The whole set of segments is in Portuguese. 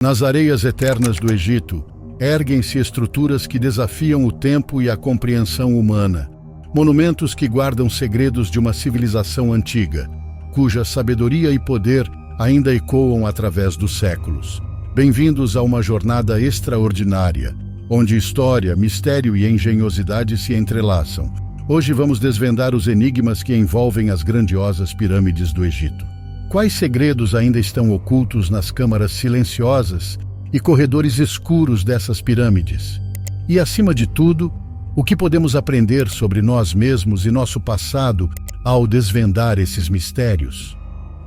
Nas areias eternas do Egito, erguem-se estruturas que desafiam o tempo e a compreensão humana, monumentos que guardam segredos de uma civilização antiga, cuja sabedoria e poder ainda ecoam através dos séculos. Bem-vindos a uma jornada extraordinária, onde história, mistério e engenhosidade se entrelaçam. Hoje vamos desvendar os enigmas que envolvem as grandiosas pirâmides do Egito. Quais segredos ainda estão ocultos nas câmaras silenciosas e corredores escuros dessas pirâmides? E, acima de tudo, o que podemos aprender sobre nós mesmos e nosso passado ao desvendar esses mistérios?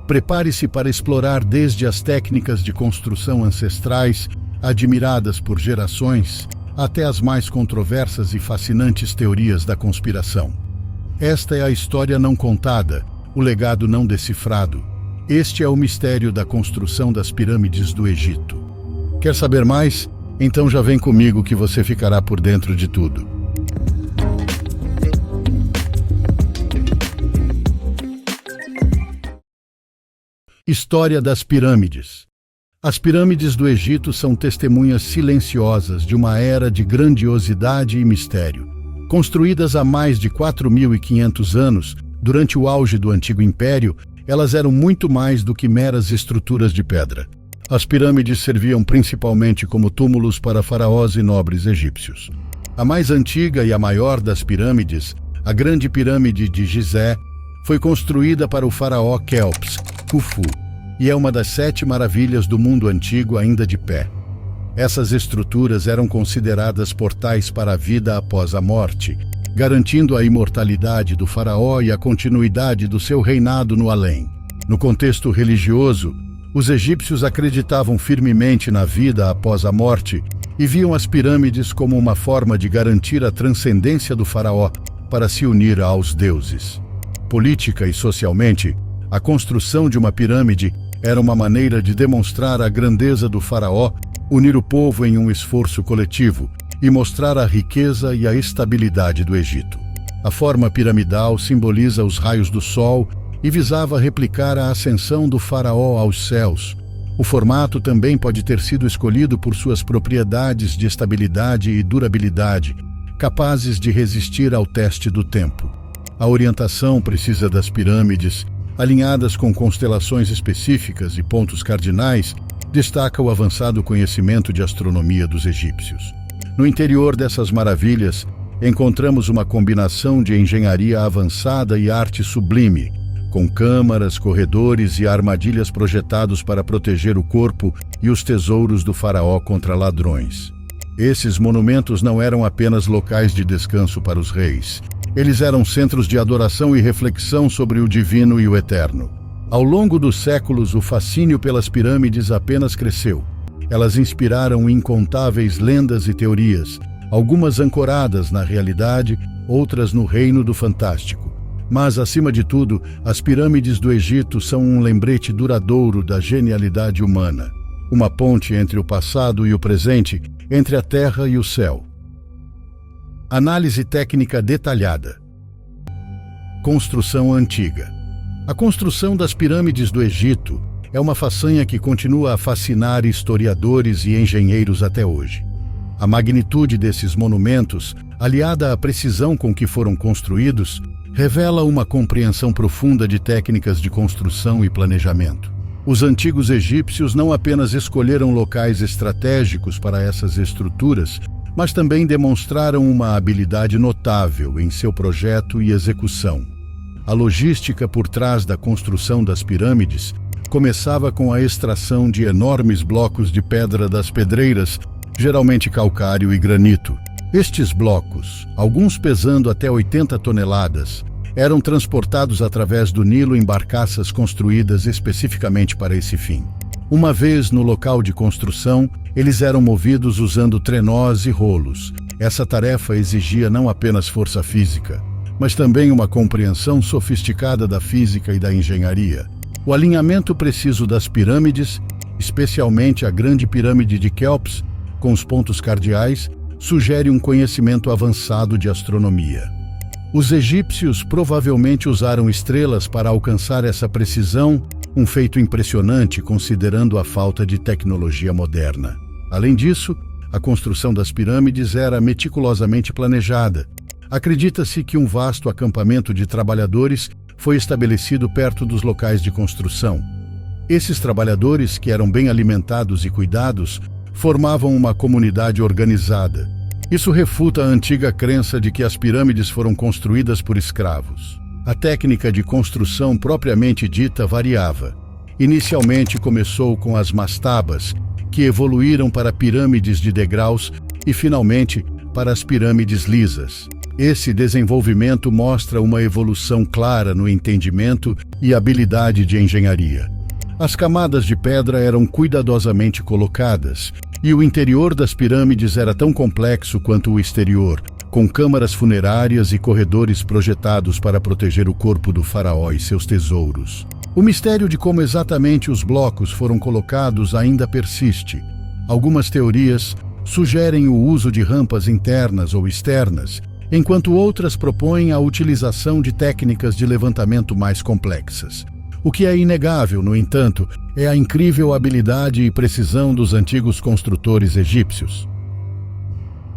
Prepare-se para explorar desde as técnicas de construção ancestrais, admiradas por gerações, até as mais controversas e fascinantes teorias da conspiração. Esta é a história não contada, o legado não decifrado. Este é o mistério da construção das pirâmides do Egito. Quer saber mais? Então já vem comigo que você ficará por dentro de tudo. História das pirâmides. As pirâmides do Egito são testemunhas silenciosas de uma era de grandiosidade e mistério. Construídas há mais de 4.500 anos, durante o auge do Antigo Império, elas eram muito mais do que meras estruturas de pedra. As pirâmides serviam principalmente como túmulos para faraós e nobres egípcios. A mais antiga e a maior das pirâmides, a Grande Pirâmide de Gizé, foi construída para o faraó Quéops, Khufu, e é uma das 7 maravilhas do mundo antigo ainda de pé. Essas estruturas eram consideradas portais para a vida após a morte, garantindo a imortalidade do faraó e a continuidade do seu reinado no além. No contexto religioso, os egípcios acreditavam firmemente na vida após a morte e viam as pirâmides como uma forma de garantir a transcendência do faraó para se unir aos deuses. Política e socialmente, a construção de uma pirâmide era uma maneira de demonstrar a grandeza do faraó, unir o povo em um esforço coletivo e mostrar a riqueza e a estabilidade do Egito. A forma piramidal simboliza os raios do sol e visava replicar a ascensão do faraó aos céus. O formato também pode ter sido escolhido por suas propriedades de estabilidade e durabilidade, capazes de resistir ao teste do tempo. A orientação precisa das pirâmides, alinhadas com constelações específicas e pontos cardinais, destaca o avançado conhecimento de astronomia dos egípcios. No interior dessas maravilhas, encontramos uma combinação de engenharia avançada e arte sublime, com câmaras, corredores e armadilhas projetados para proteger o corpo e os tesouros do faraó contra ladrões. Esses monumentos não eram apenas locais de descanso para os reis. Eles eram centros de adoração e reflexão sobre o divino e o eterno. Ao longo dos séculos, o fascínio pelas pirâmides apenas cresceu. Elas inspiraram incontáveis lendas e teorias, algumas ancoradas na realidade, outras no reino do fantástico. Mas, acima de tudo, as pirâmides do Egito são um lembrete duradouro da genialidade humana. Uma ponte entre o passado e o presente, entre a terra e o céu. Análise técnica detalhada. Construção antiga. A construção das pirâmides do Egito é uma façanha que continua a fascinar historiadores e engenheiros até hoje. A magnitude desses monumentos, aliada à precisão com que foram construídos, revela uma compreensão profunda de técnicas de construção e planejamento. Os antigos egípcios não apenas escolheram locais estratégicos para essas estruturas, mas também demonstraram uma habilidade notável em seu projeto e execução. A logística por trás da construção das pirâmides começava com a extração de enormes blocos de pedra das pedreiras, geralmente calcário e granito. Estes blocos, alguns pesando até 80 toneladas, eram transportados através do Nilo em barcaças construídas especificamente para esse fim. Uma vez no local de construção, eles eram movidos usando trenós e rolos. Essa tarefa exigia não apenas força física, mas também uma compreensão sofisticada da física e da engenharia. O alinhamento preciso das pirâmides, especialmente a Grande Pirâmide de Quéops, com os pontos cardeais, sugere um conhecimento avançado de astronomia. Os egípcios provavelmente usaram estrelas para alcançar essa precisão, um feito impressionante considerando a falta de tecnologia moderna. Além disso, a construção das pirâmides era meticulosamente planejada. Acredita-se que um vasto acampamento de trabalhadores foi estabelecido perto dos locais de construção. Esses trabalhadores, que eram bem alimentados e cuidados, formavam uma comunidade organizada. Isso refuta a antiga crença de que as pirâmides foram construídas por escravos. A técnica de construção propriamente dita variava. Inicialmente começou com as mastabas, que evoluíram para pirâmides de degraus e, finalmente, para as pirâmides lisas. Esse desenvolvimento mostra uma evolução clara no entendimento e habilidade de engenharia. As camadas de pedra eram cuidadosamente colocadas, e o interior das pirâmides era tão complexo quanto o exterior, com câmaras funerárias e corredores projetados para proteger o corpo do faraó e seus tesouros. O mistério de como exatamente os blocos foram colocados ainda persiste. Algumas teorias sugerem o uso de rampas internas ou externas, enquanto outras propõem a utilização de técnicas de levantamento mais complexas. O que é inegável, no entanto, é a incrível habilidade e precisão dos antigos construtores egípcios.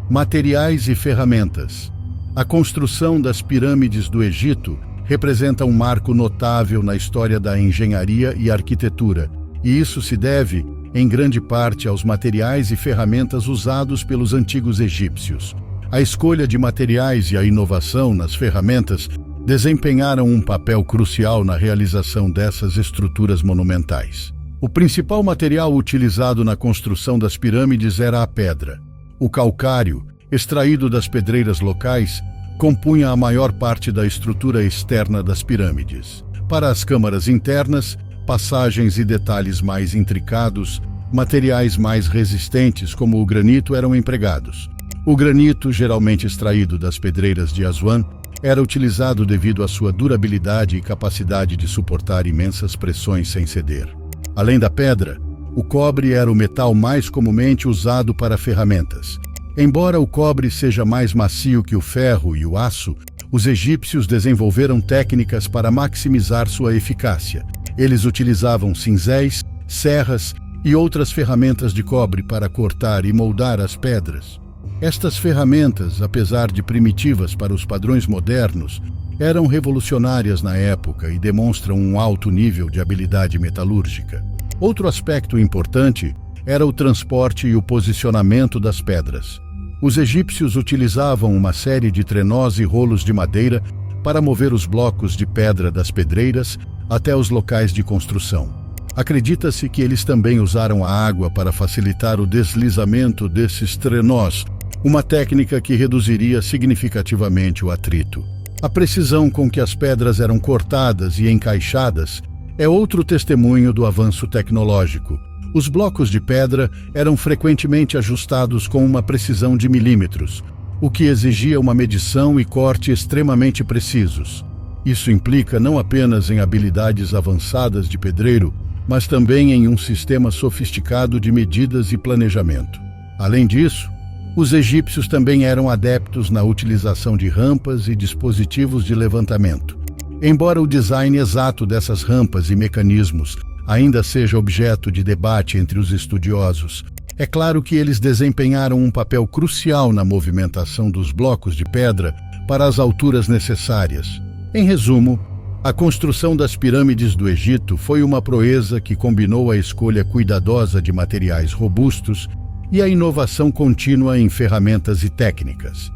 Materiais e ferramentas. A construção das pirâmides do Egito representa um marco notável na história da engenharia e arquitetura, e isso se deve, em grande parte, aos materiais e ferramentas usados pelos antigos egípcios. A escolha de materiais e a inovação nas ferramentas desempenharam um papel crucial na realização dessas estruturas monumentais. O principal material utilizado na construção das pirâmides era a pedra. O calcário, extraído das pedreiras locais, compunha a maior parte da estrutura externa das pirâmides. Para as câmaras internas, passagens e detalhes mais intricados, materiais mais resistentes como o granito eram empregados. O granito, geralmente extraído das pedreiras de Aswan, era utilizado devido à sua durabilidade e capacidade de suportar imensas pressões sem ceder. Além da pedra, o cobre era o metal mais comumente usado para ferramentas. Embora o cobre seja mais macio que o ferro e o aço, os egípcios desenvolveram técnicas para maximizar sua eficácia. Eles utilizavam cinzéis, serras e outras ferramentas de cobre para cortar e moldar as pedras. Estas ferramentas, apesar de primitivas para os padrões modernos, eram revolucionárias na época e demonstram um alto nível de habilidade metalúrgica. Outro aspecto importante era o transporte e o posicionamento das pedras. Os egípcios utilizavam uma série de trenós e rolos de madeira para mover os blocos de pedra das pedreiras até os locais de construção. Acredita-se que eles também usaram a água para facilitar o deslizamento desses trenós, uma técnica que reduziria significativamente o atrito. A precisão com que as pedras eram cortadas e encaixadas é outro testemunho do avanço tecnológico. Os blocos de pedra eram frequentemente ajustados com uma precisão de milímetros, o que exigia uma medição e corte extremamente precisos. Isso implica não apenas em habilidades avançadas de pedreiro, mas também em um sistema sofisticado de medidas e planejamento. Além disso, os egípcios também eram adeptos na utilização de rampas e dispositivos de levantamento. Embora o design exato dessas rampas e mecanismos ainda seja objeto de debate entre os estudiosos, é claro que eles desempenharam um papel crucial na movimentação dos blocos de pedra para as alturas necessárias. Em resumo, a construção das pirâmides do Egito foi uma proeza que combinou a escolha cuidadosa de materiais robustos e a inovação contínua em ferramentas e técnicas.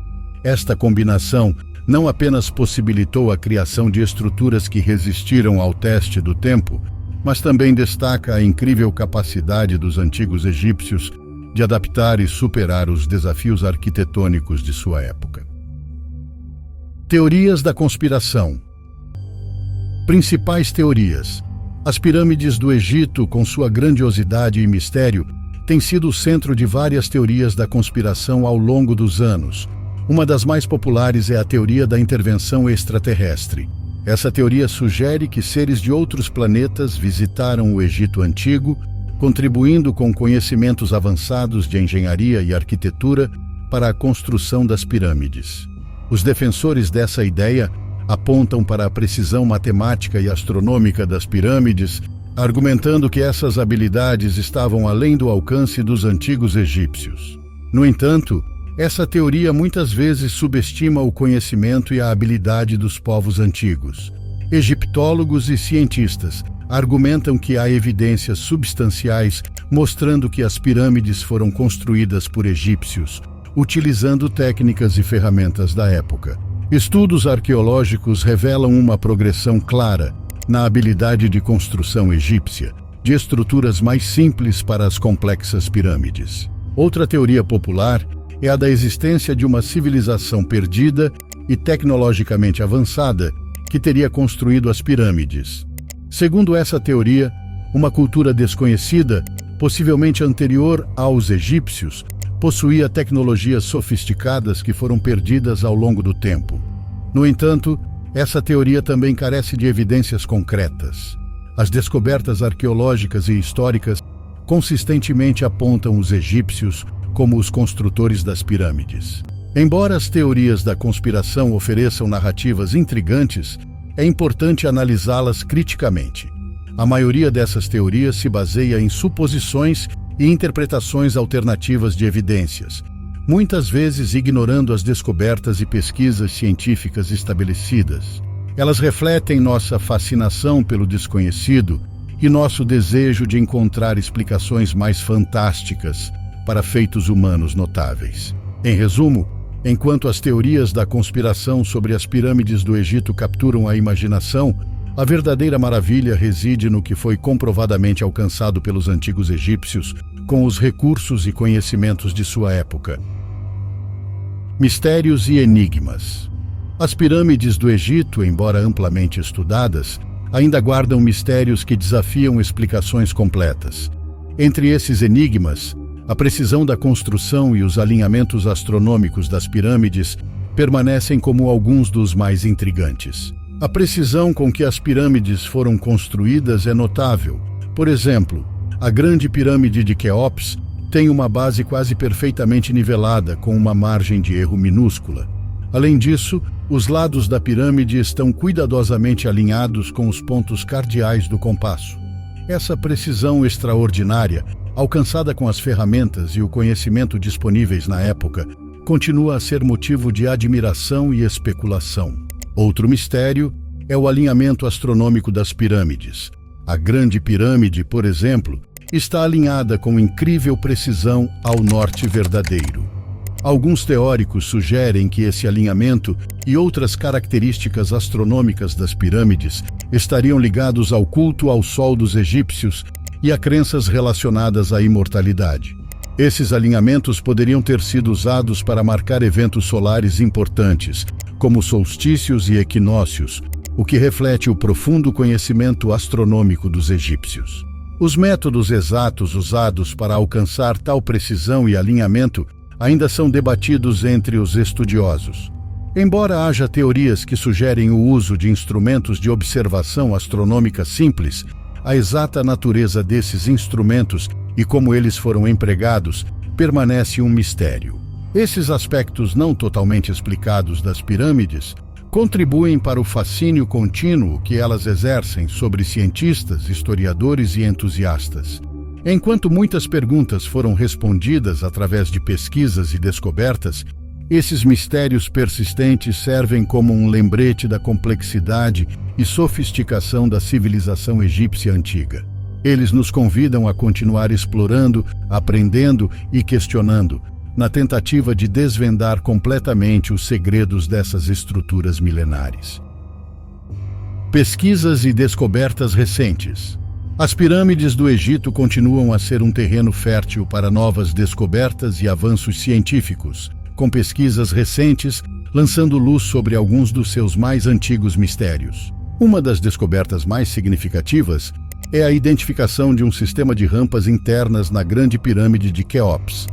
Esta combinação não apenas possibilitou a criação de estruturas que resistiram ao teste do tempo, mas também destaca a incrível capacidade dos antigos egípcios de adaptar e superar os desafios arquitetônicos de sua época. Teorias da conspiração. Principais teorias. As pirâmides do Egito, com sua grandiosidade e mistério, têm sido o centro de várias teorias da conspiração ao longo dos anos. Uma das mais populares é a teoria da intervenção extraterrestre. Essa teoria sugere que seres de outros planetas visitaram o Egito Antigo, contribuindo com conhecimentos avançados de engenharia e arquitetura para a construção das pirâmides. Os defensores dessa ideia apontam para a precisão matemática e astronômica das pirâmides, argumentando que essas habilidades estavam além do alcance dos antigos egípcios. No entanto, essa teoria muitas vezes subestima o conhecimento e a habilidade dos povos antigos. Egiptólogos e cientistas argumentam que há evidências substanciais mostrando que as pirâmides foram construídas por egípcios, utilizando técnicas e ferramentas da época. Estudos arqueológicos revelam uma progressão clara na habilidade de construção egípcia, de estruturas mais simples para as complexas pirâmides. Outra teoria popular é a da existência de uma civilização perdida e tecnologicamente avançada que teria construído as pirâmides. Segundo essa teoria, uma cultura desconhecida, possivelmente anterior aos egípcios, possuía tecnologias sofisticadas que foram perdidas ao longo do tempo. No entanto, essa teoria também carece de evidências concretas. As descobertas arqueológicas e históricas consistentemente apontam os egípcios como os construtores das pirâmides. Embora as teorias da conspiração ofereçam narrativas intrigantes, é importante analisá-las criticamente. A maioria dessas teorias se baseia em suposições e interpretações alternativas de evidências, muitas vezes ignorando as descobertas e pesquisas científicas estabelecidas. Elas refletem nossa fascinação pelo desconhecido e nosso desejo de encontrar explicações mais fantásticas para feitos humanos notáveis. Em resumo, enquanto as teorias da conspiração sobre as pirâmides do Egito capturam a imaginação, a verdadeira maravilha reside no que foi comprovadamente alcançado pelos antigos egípcios com os recursos e conhecimentos de sua época. Mistérios e enigmas. As pirâmides do Egito, embora amplamente estudadas, ainda guardam mistérios que desafiam explicações completas. Entre esses enigmas, a precisão da construção e os alinhamentos astronômicos das pirâmides permanecem como alguns dos mais intrigantes. A precisão com que as pirâmides foram construídas é notável. Por exemplo, a Grande Pirâmide de Quéops tem uma base quase perfeitamente nivelada, com uma margem de erro minúscula. Além disso, os lados da pirâmide estão cuidadosamente alinhados com os pontos cardeais do compasso. Essa precisão extraordinária, alcançada com as ferramentas e o conhecimento disponíveis na época, continua a ser motivo de admiração e especulação. Outro mistério é o alinhamento astronômico das pirâmides. A Grande Pirâmide, por exemplo, está alinhada com incrível precisão ao norte verdadeiro. Alguns teóricos sugerem que esse alinhamento e outras características astronômicas das pirâmides estariam ligados ao culto ao Sol dos egípcios e a crenças relacionadas à imortalidade. Esses alinhamentos poderiam ter sido usados para marcar eventos solares importantes, como solstícios e equinócios, o que reflete o profundo conhecimento astronômico dos egípcios. Os métodos exatos usados para alcançar tal precisão e alinhamento ainda são debatidos entre os estudiosos. Embora haja teorias que sugerem o uso de instrumentos de observação astronômica simples, a exata natureza desses instrumentos e como eles foram empregados permanece um mistério. Esses aspectos não totalmente explicados das pirâmides contribuem para o fascínio contínuo que elas exercem sobre cientistas, historiadores e entusiastas. Enquanto muitas perguntas foram respondidas através de pesquisas e descobertas, esses mistérios persistentes servem como um lembrete da complexidade e sofisticação da civilização egípcia antiga. Eles nos convidam a continuar explorando, aprendendo e questionando, na tentativa de desvendar completamente os segredos dessas estruturas milenares. Pesquisas e descobertas recentes. As pirâmides do Egito continuam a ser um terreno fértil para novas descobertas e avanços científicos, com pesquisas recentes lançando luz sobre alguns dos seus mais antigos mistérios. Uma das descobertas mais significativas é a identificação de um sistema de rampas internas na Grande Pirâmide de Quéops.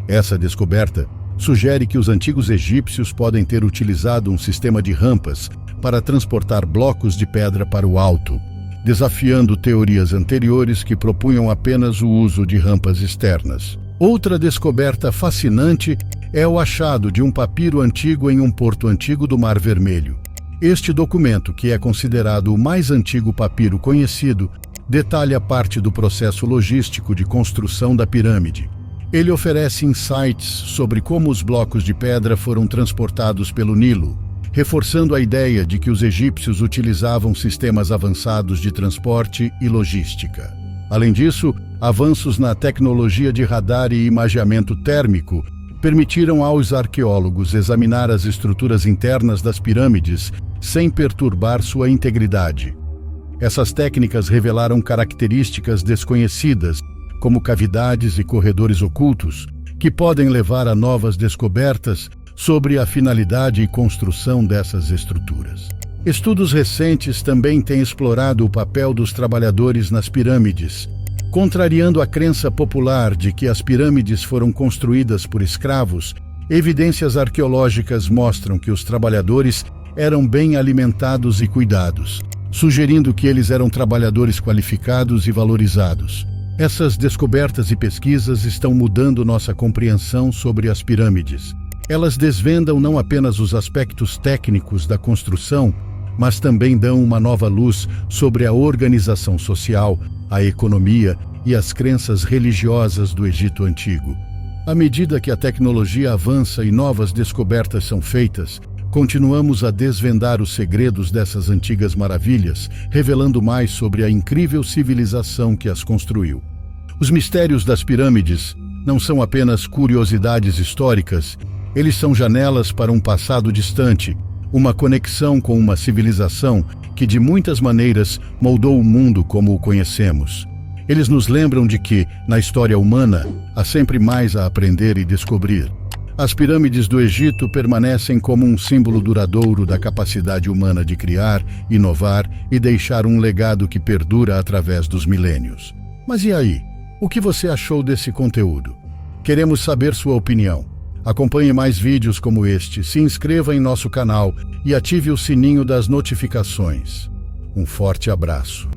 Essa descoberta sugere que os antigos egípcios podem ter utilizado um sistema de rampas para transportar blocos de pedra para o alto, desafiando teorias anteriores que propunham apenas o uso de rampas externas. Outra descoberta fascinante é o achado de um papiro antigo em um porto antigo do Mar Vermelho. Este documento, que é considerado o mais antigo papiro conhecido, detalha parte do processo logístico de construção da pirâmide. Ele oferece insights sobre como os blocos de pedra foram transportados pelo Nilo, reforçando a ideia de que os egípcios utilizavam sistemas avançados de transporte e logística. Além disso, avanços na tecnologia de radar e imageamento térmico permitiram aos arqueólogos examinar as estruturas internas das pirâmides sem perturbar sua integridade. Essas técnicas revelaram características desconhecidas, como cavidades e corredores ocultos, que podem levar a novas descobertas sobre a finalidade e construção dessas estruturas. Estudos recentes também têm explorado o papel dos trabalhadores nas pirâmides, contrariando a crença popular de que as pirâmides foram construídas por escravos. Evidências arqueológicas mostram que os trabalhadores eram bem alimentados e cuidados, sugerindo que eles eram trabalhadores qualificados e valorizados. Essas descobertas e pesquisas estão mudando nossa compreensão sobre as pirâmides. Elas desvendam não apenas os aspectos técnicos da construção, mas também dão uma nova luz sobre a organização social, a economia e as crenças religiosas do Egito Antigo. À medida que a tecnologia avança e novas descobertas são feitas, continuamos a desvendar os segredos dessas antigas maravilhas, revelando mais sobre a incrível civilização que as construiu. Os mistérios das pirâmides não são apenas curiosidades históricas, eles são janelas para um passado distante, uma conexão com uma civilização que de muitas maneiras moldou o mundo como o conhecemos. Eles nos lembram de que, na história humana, há sempre mais a aprender e descobrir. As pirâmides do Egito permanecem como um símbolo duradouro da capacidade humana de criar, inovar e deixar um legado que perdura através dos milênios. Mas e aí? O que você achou desse conteúdo? Queremos saber sua opinião. Acompanhe mais vídeos como este, se inscreva em nosso canal e ative o sininho das notificações. Um forte abraço.